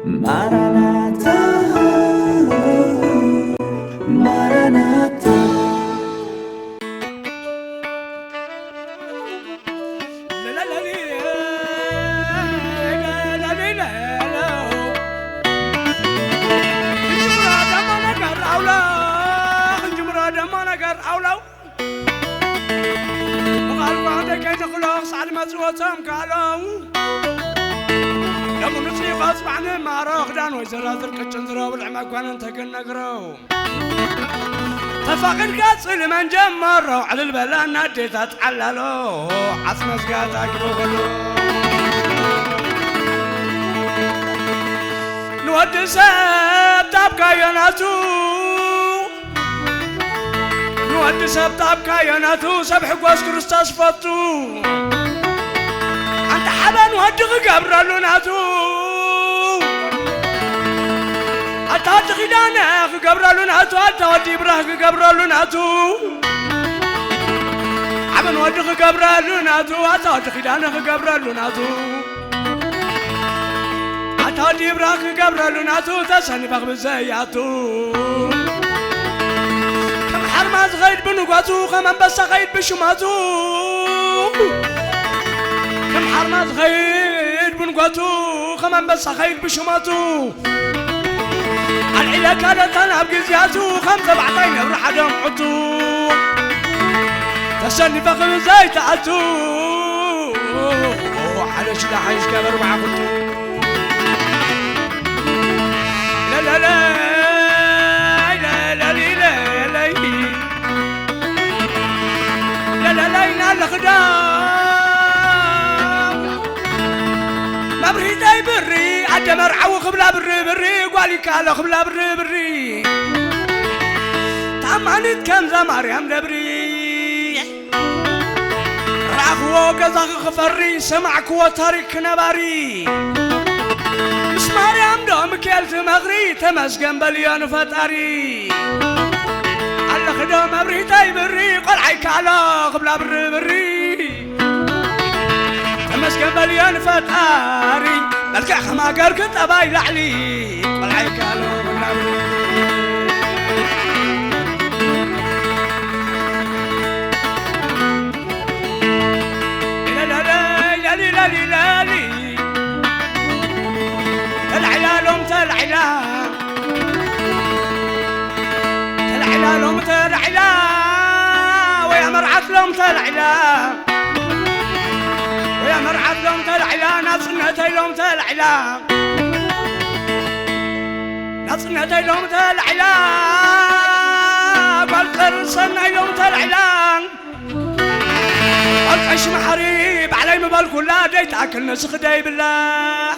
Maranatha, Maranatha. مزوتهم كالو لما نسي غصب عني ما روح دان ويزرازر كتشنزرو بالعماق وانا انتقل نقرو تفاقد قاصل من جمرو على البلان نادي تتعللو عصنا سقاطا كبوغلو نودي سبتابكا يناتو نودي سبتابكا يناتو سبح قواس كرستاس فتو حبان ودغ قبرلو ناتو أتاد غدانا قبرلو ناتو أتاد إبراه قبرلو ناتو حبان ودغ قبرلو ناتو أتاد غدانا قبرلو ناتو أتاد إبراه قبرلو ناتو تسني بغب زياتو كم حرمات غيد بنقاتو كمان بس غيد بشماتو كم حرمات خير بنقاتو خمان بس خير بشماتو العلا كانت انا بقزياتو خمسة بعطين الرحة دم عطو تسني فخم زي تعتو حلش لا حيش كبر مع خطو لا لا لا لا لا لا لا لا لا ينال خدام مبري داي بري عدمر عو خبلا بري بري قالي كالا خبلا بري بري تامانيت كم زماريام دبري راخو قزاق خفري سمعك وتاريك نباري اسماريام دوم كيلت مغري تمسكن بليان فتاري على خدام مبري داي بري قال عي كالا خبلا بري بري مسكن بليان فتاري بلقع خما قرق تباي لعلي والعي كالو لا لا لا لا لا لا لا تلعلا لوم تلعلا تلعلا لوم تلعلا ويا مرعت لوم تلعلا يا مرعب لوم تلعلا نصنتي لوم تلعلا نصنتي لوم تلعلا بالقر صنعي لوم تلعلا القش محريب علي مبال كلها ديت اكل نسخ داي بالله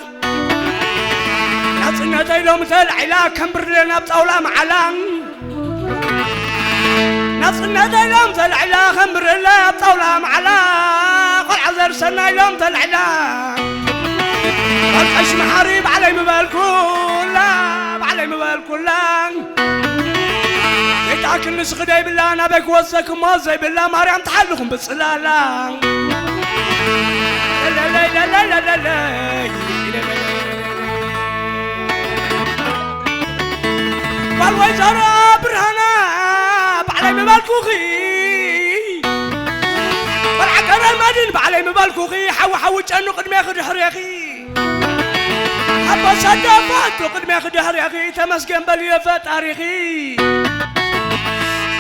نصنتي لوم تلعلا كمبر لنا بطاوله معلان نصنتي لوم تلعلا كمبر لنا بطاوله معلان عذر سنة يوم تلعلا القش محاريب علي مبال كلها علي مبال كلها يتاكل نسخ داي بالله انا بك وزك موزي بالله مريم تحلكم بالصلالة لا لا لا لا لا لا لا والوزارة برهنا علي مبال كوخي والعقرة المدين بعلي مبالكو خي حو جانو قد ما ياخد حريخي حبا صدفاتو قد ما ياخد حريخي تمسكن بليفات تاريخي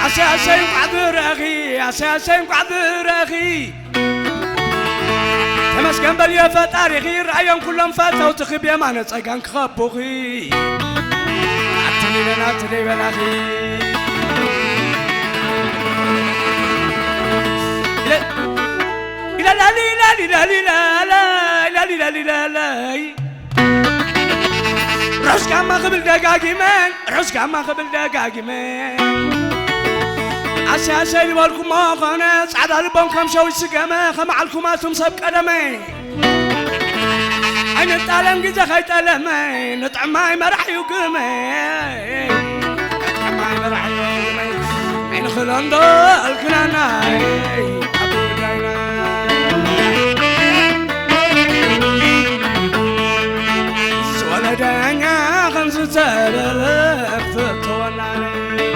عسى يقعد راخي عسى يقعد راخي تمسكن بليفات تاريخي رأيهم كلهم فاتوا تخيب يا مانا تساقان كخبوخي عتني لنا تلي بلاخي لا لا لا لا لا لا لا لا لا لا رشك ما قبل دقاقي من رشك ما قبل دقاقي من عسى يبالكم ما خانس عاد البون كم شوي سقمه خم علكماتهم سبق قدمي عين الطالم جزا خيط ألمي نطعم ماي مرح يقمي نطعم ماي مرح يقمي عين خلان دول كناناي دنيا خمس تلالك فتولاني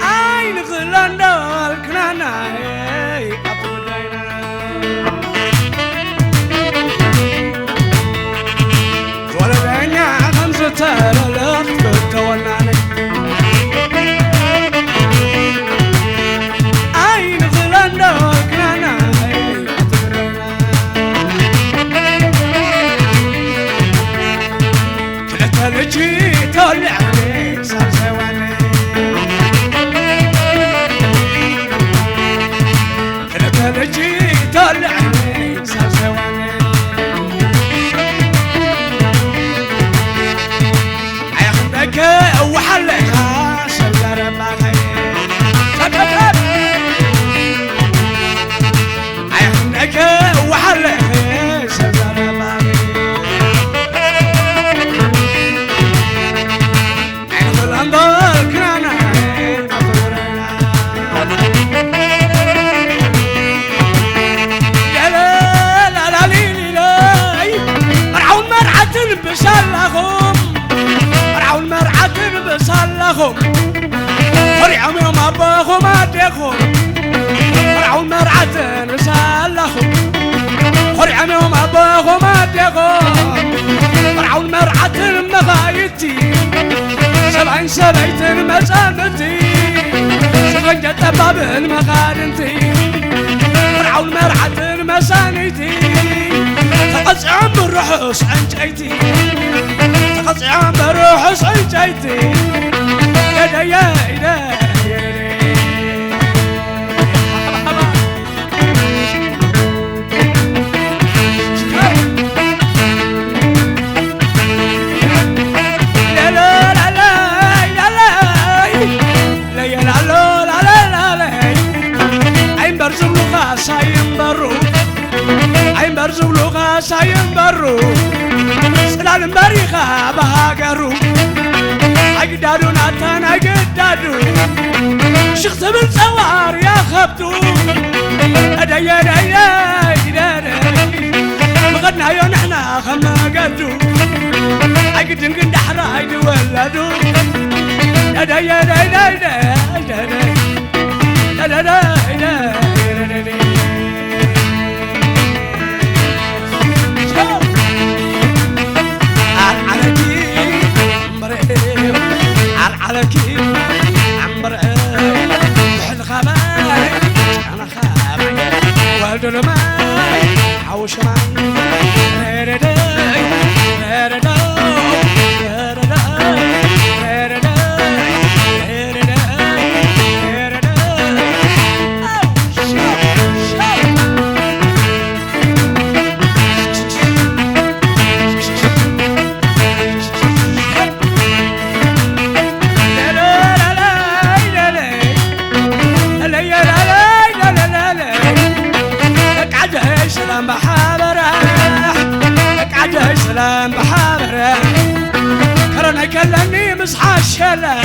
عين غلاندال كناناي أطولينا ولا دنيا خمس تلالك فتولاني عين غلاندال كناناي تلجي تولع عليك صار سواني تلجي تولع عليك صار سواني عيخدك وحلقها سلر باخي تكتب عيخدك وحلقها سلر باخي الأنبار كنا أطورنا لا لا لا لا لي لاي مرعون مرعة بسلخهم مرعون مرعة بسلخهم فرعهم يوم أباهم أديخهم مرعون مرعة بسلخهم فرعهم يوم أباهم أديخهم مرعون مرعة مغايتي سبعين سبعيت المسامتي سفنجة طباب المغارنتي فرعون مرعة المسانيتي تقطعن بالروحس عنجيتي تقطعن بالروحس عنجيتي يا يا يا ساين برو عين برزو لغة ساين برو سلال مريخة بهاجرو أجدادو ناتان أجدادو شخص بالسوار يا خبتو أدايا دايا دايا مغدنا يا نحنا خما قدو أجدن كن دحرا يدو ولدو أدايا دايا دايا دايا دايا دايا على عمر وحل خباي انا خابي والدل ماي حوش معي ريرداي ريرداي سلام بحابره كرنا كلني مسح الشلا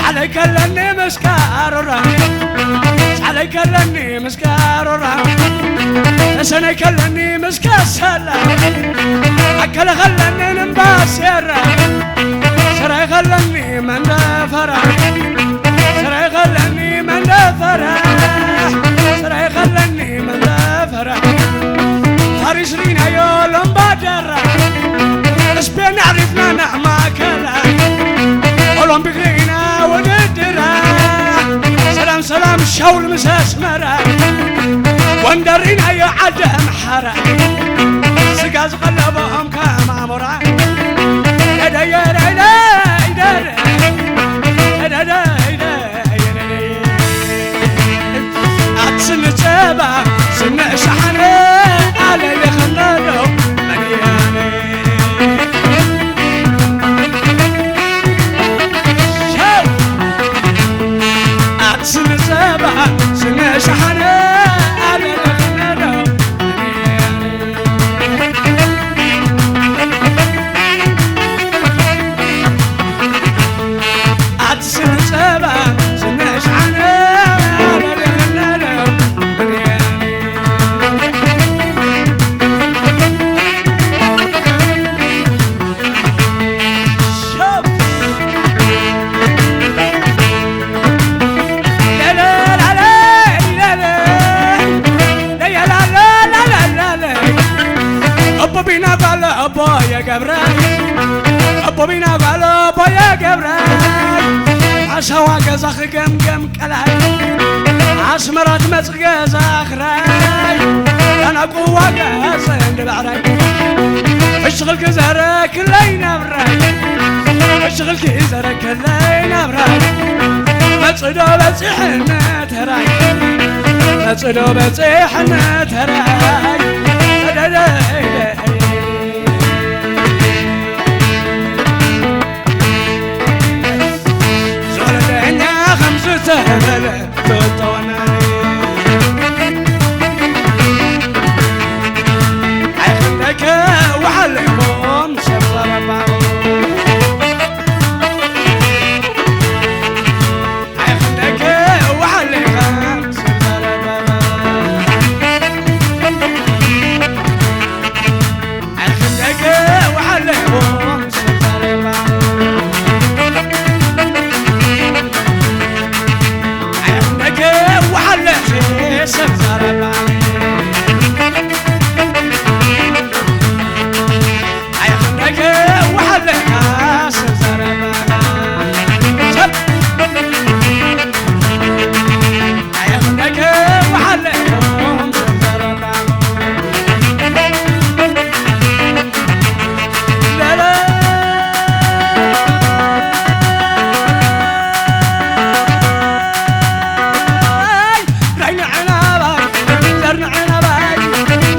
على كلني مسكارره على كلني مسكارره سنه كلني مسكسلا اكل خلني نباسره سرا خلني من فرح سرا خلني من فرح سرا خلني من فرح هارشرين يولم بادرة اسبين عرفنا نعمة كلا ولم بقرينا وندرة سلام سلام الشاول مساس مرة واندرينا يا عدم حرة سقاز قلبهم كمامرة يدا يدا يدا يدا يدا أتسن تبع سن شحنة على يخلده مليانة شو أتسن تبع سن شحنة على يخلده مليانة قبرك أبو بينا قالوا بويا قبرك عشوا قزخ قم كلاي عسمرات مسق زاخراي أنا قوة قاسم بعراي اشغل كزرك لينا براي اشغل كزرك لينا براي متصدو بصيحنا تراي متصدو بصيحنا تراي زولنا خمسة سهلة تطونا عندك وحلكم سبلا بابا عندك وحلكم سبلا بابا عندك وحلكم سبلا بابا عندك وحلكم سبلا بابا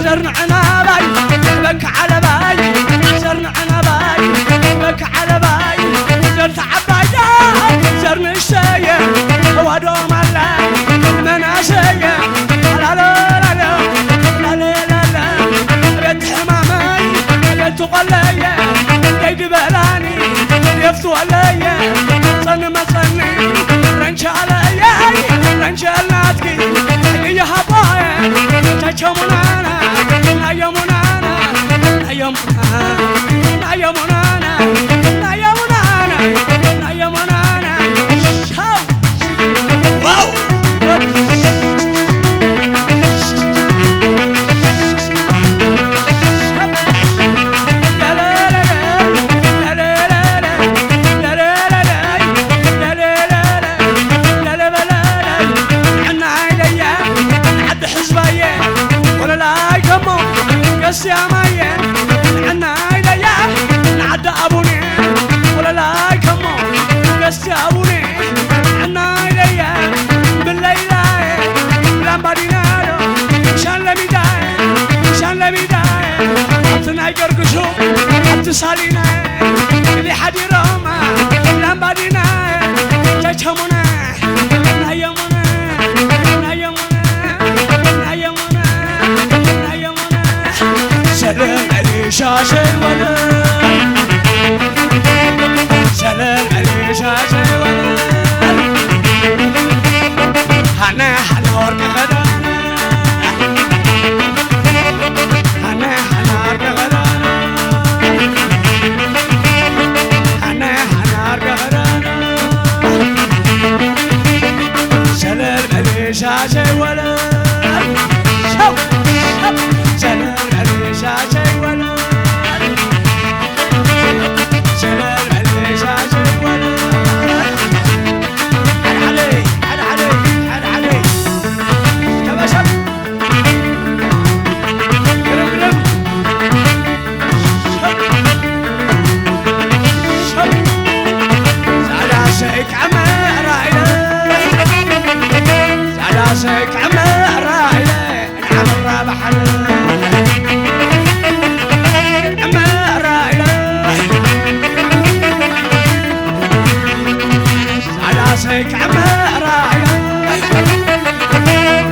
عليا صن ما صني رنش عليا رنش الناتكي يا هبايا تشمونانا نايمونانا نايمونانا نايمونانا نايمونانا نايمونانا واو يا مايا عنا إليا نعد أبوني ولا لا كمو بس يا أبوني عنا إليا بالليل لما دينارو شان لميداي شان لميداي حتنا يقرقشو حتى سالينا اللي حد يروما لما ديناي تشمونا نايمونا نايمونا نايمونا نايمونا سلام علي شاشة الولد سلام علي شاشة الولد هنا حنور كغدانا هنا حنور كغدانا هنا حنور كغدانا سلام علي شاشة الولد شوف شوف سلام علي شاشة الولد سلام علي شاشة الولد حد علي حد علي حد علي يا شب قرب قرب شب شب زعل عساك عمار رايلة زعل عساك عمار رايلة نعم الرابح عمار رايلة زعل عساك عمار رايلة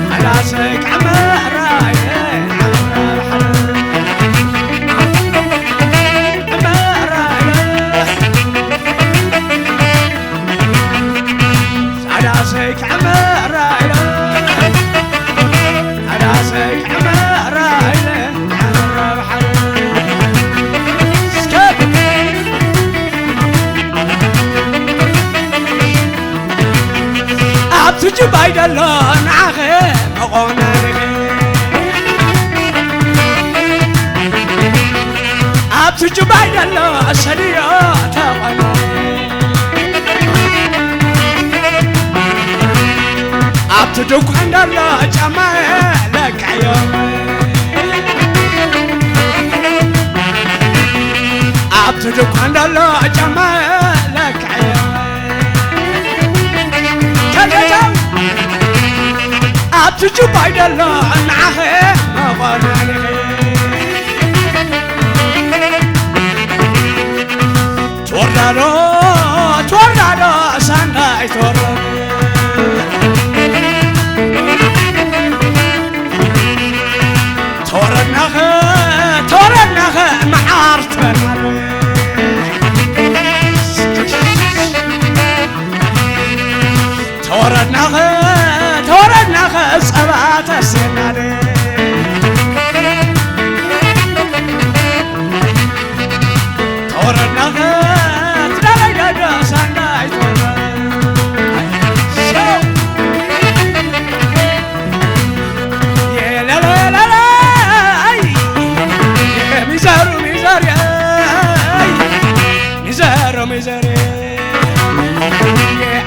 زعل عساك عمار رايلة نعم الرابح عمار رايلة زعل عساك عمار رايلة زعل عساك عمار رايلة نعم الرابح تجيب عيدلون عغي مغونا لغي أبتجباي دلا السرية تقني أبتدوك عند الله جمالك عيوم أبتدوك عند الله جمالك عيوم تجاو أبتجباي دلا معه مغني توردالو سانداي توردناخ معارت بنار توردناخ صبات السنار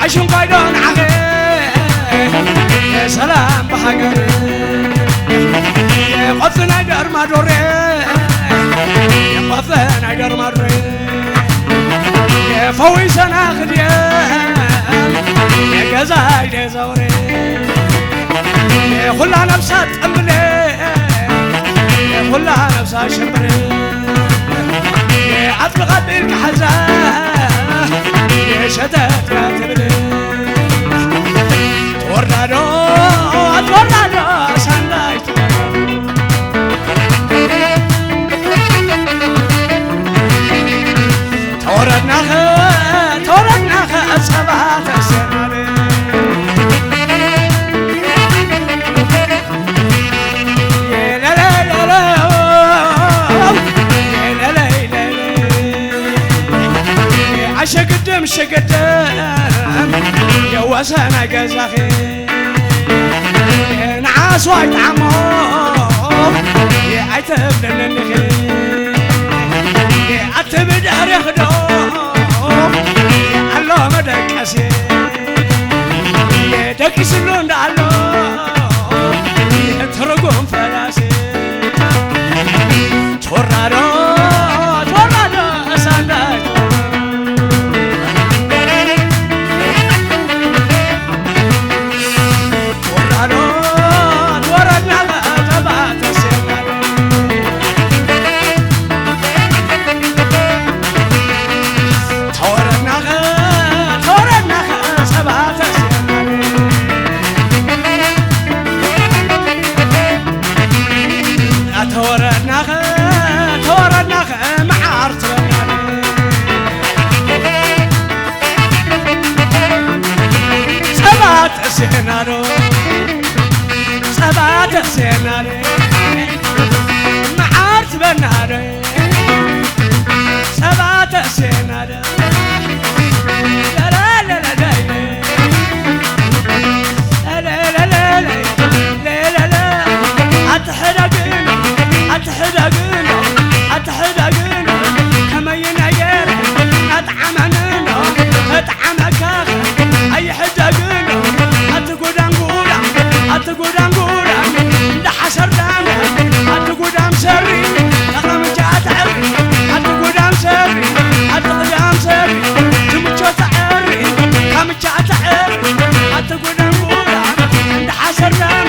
عشان قايدون عقل يا سلام بحقر يا قطنا دار ما دوري يا قطنا دار ما دوري يا فويسنا خديان يا جزاي يا زوري يا خلا نفسات أملي يا خلا نفسات شمري يا عطل غدير حزان يا شتات يا تبلي توردالو سانداي توردناخ أصبات السناري يا لا لا لا لا يا لا لا لا لا عشق قدم يا وسنا جزاخي يا نعاس وايد عمو يا عتب للنخي يا عتب دهر خدوم يا الله مدك أسي يا دك سلون دالو يا ترقم فلاسي توردالو سانداي توردناخ معارت سبات سينارو معارت بناري سبات سينارو لا لا لا لا لا لا لا لا لا أتحدقنا كما يناير أطعمنا أطعمك أي حدقنا أتقودان ده حسر دانا أتقودان سري لقم جات عري أتقودان سري تمجات عري كم جات عري أتقودان ده حسر دانا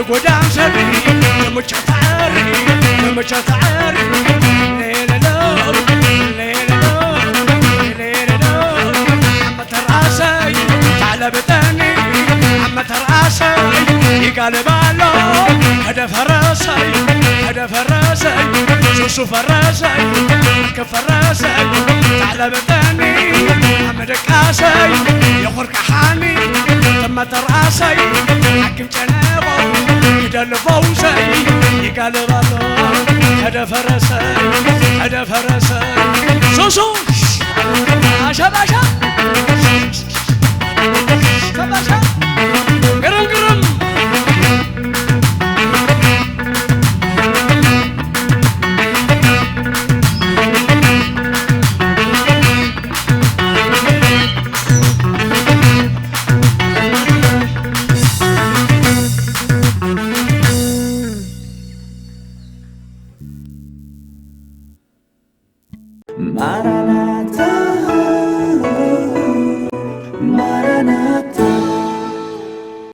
قدام سري مشتعري ليلة لو عم تراسي تعال بتاني عم تراسي يقلب على هذا فراسي شوف فراسي كفراسي تعال بتاني مدكاسي يخرك حاني ثم تراسي حكم جنابه يدل فوزي يقال بالله هذا فرسي هذا فرسي سوسو باشا باشا باشا قرم قرم Maranatha, Maranatha.